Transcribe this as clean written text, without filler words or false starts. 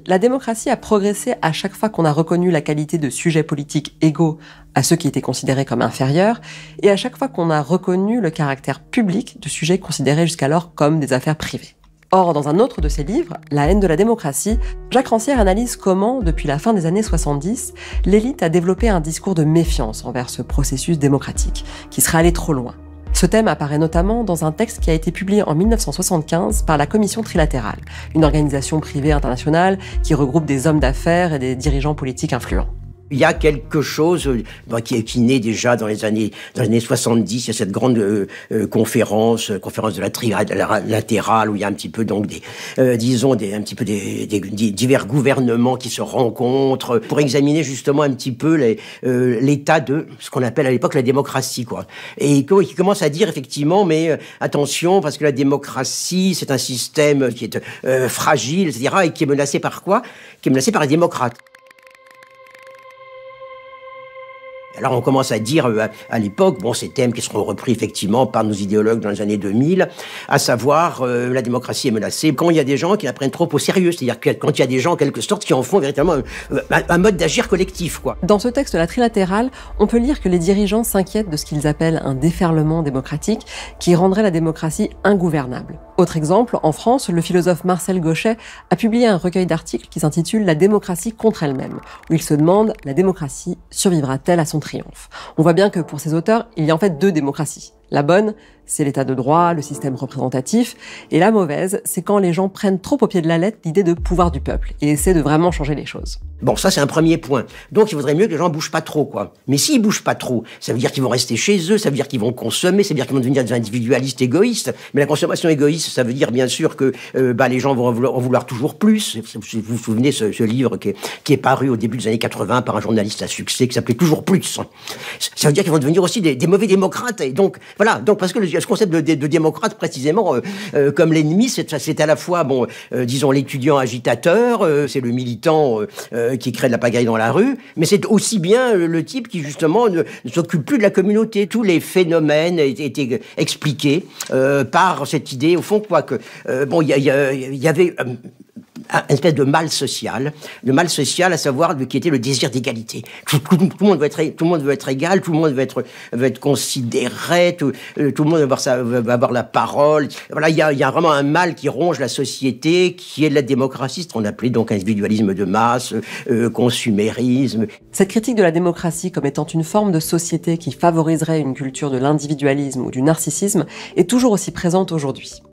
La démocratie a progressé à chaque fois qu'on a reconnu la qualité de sujets politiques égaux à ceux qui étaient considérés comme inférieurs, et à chaque fois qu'on a reconnu le caractère public de sujets considérés jusqu'alors comme des affaires privées. Or, dans un autre de ses livres, La haine de la démocratie, Jacques Rancière analyse comment, depuis la fin des années 70, l'élite a développé un discours de méfiance envers ce processus démocratique, qui serait allé trop loin. Ce thème apparaît notamment dans un texte qui a été publié en 1975 par la Commission trilatérale, une organisation privée internationale qui regroupe des hommes d'affaires et des dirigeants politiques influents. Il y a quelque chose qui naît déjà dans les années 70. Il y a cette grande conférence de la trilatérale, où il y a un petit peu donc des divers gouvernements qui se rencontrent pour examiner justement un petit peu l'état de ce qu'on appelle à l'époque la démocratie, quoi. Et qui commence à dire effectivement, mais attention, parce que la démocratie c'est un système qui est fragile, etc., et qui est menacé par quoi? Qui est menacé par les démocrates. Alors on commence à dire à l'époque, ces thèmes qui seront repris effectivement par nos idéologues dans les années 2000, à savoir la démocratie est menacée quand il y a des gens qui la prennent trop au sérieux, c'est-à-dire quand il y a des gens en quelque sorte qui en font véritablement un mode d'agir collectif, quoi. Dans ce texte La trilatérale, on peut lire que les dirigeants s'inquiètent de ce qu'ils appellent un déferlement démocratique qui rendrait la démocratie ingouvernable. Autre exemple, en France, le philosophe Marcel Gauchet a publié un recueil d'articles qui s'intitule La démocratie contre elle-même, où il se demande « La démocratie survivra-t-elle à son triomphe ?» On voit bien que pour ces auteurs, il y a en fait deux démocraties. La bonne, c'est l'état de droit, le système représentatif, et la mauvaise, c'est quand les gens prennent trop au pied de la lettre l'idée de pouvoir du peuple et essaient de vraiment changer les choses. Bon, ça c'est un premier point. Donc il vaudrait mieux que les gens bougent pas trop, quoi. Mais s'ils bougent pas trop, ça veut dire qu'ils vont rester chez eux, ça veut dire qu'ils vont consommer, ça veut dire qu'ils vont devenir des individualistes égoïstes. Mais la consommation égoïste, ça veut dire bien sûr que les gens vont en vouloir toujours plus. Vous vous souvenez ce livre qui est paru au début des années 80 par un journaliste à succès qui s'appelait Toujours plus. Ça veut dire qu'ils vont devenir aussi des mauvais démocrates. Et donc voilà, donc parce que ce concept de démocrate précisément comme l'ennemi, c'est à la fois disons l'étudiant agitateur, c'est le militant qui crée de la pagaille dans la rue, mais c'est aussi bien le type qui justement ne s'occupe plus de la communauté. Tous les phénomènes étaient expliqués par cette idée au fond quoi que il y avait une espèce de mal social, à savoir qui était le désir d'égalité. Tout le monde veut être égal, tout le monde veut être considéré, tout le monde va avoir la parole. Voilà, il y a vraiment un mal qui ronge la société, qui est de la démocratie, ce qu'on appelait donc individualisme de masse, consumérisme. Cette critique de la démocratie comme étant une forme de société qui favoriserait une culture de l'individualisme ou du narcissisme est toujours aussi présente aujourd'hui.